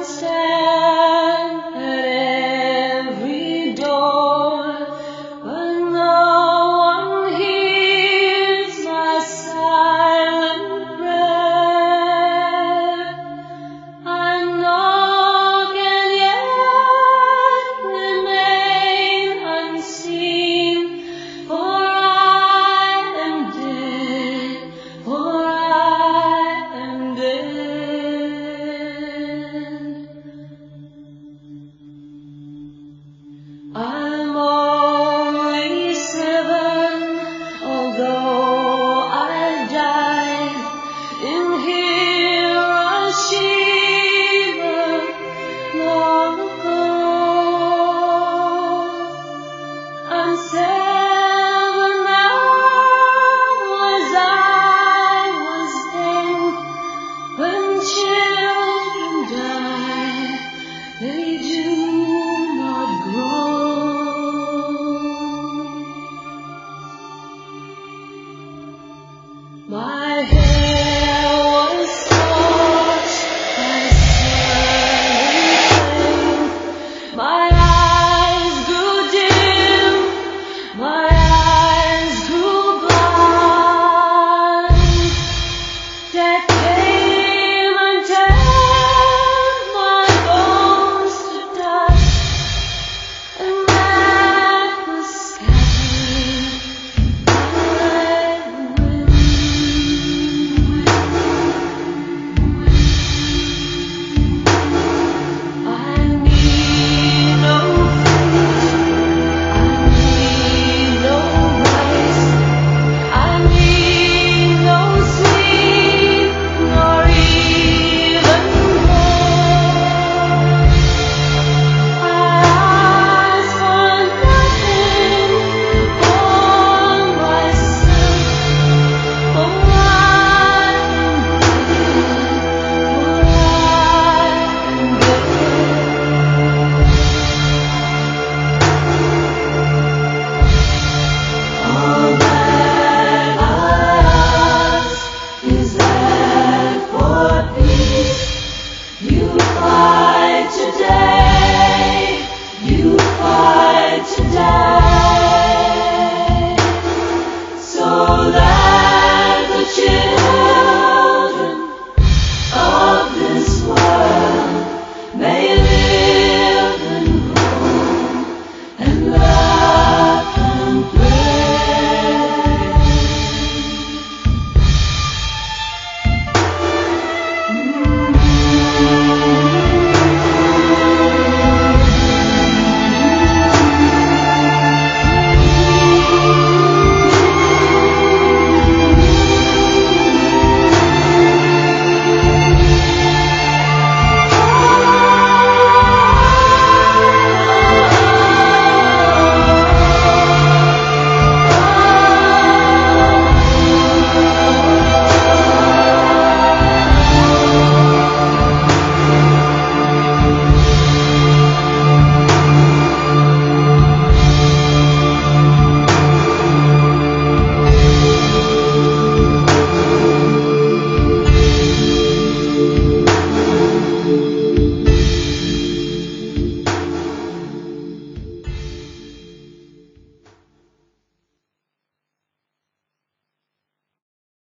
stand at every door, but no one hears my silent prayer. I knock and yet remain unseen, for I am dead, for I am dead. I'm only 7, although I died in Hiroshima long ago. I'm 7 now, as I was then. When children die, they do not grow. My hair was scorched by sun and flame. My eyes grew dim, my eyes grew blind. Death came and turned my bones to dust, and that was scattered by the wind. I need no food, I need no rice, I need no sleep, nor even more. I ask for nothing for myself, for I am dead, for I am dead. All that I ask is that for peace you fight today.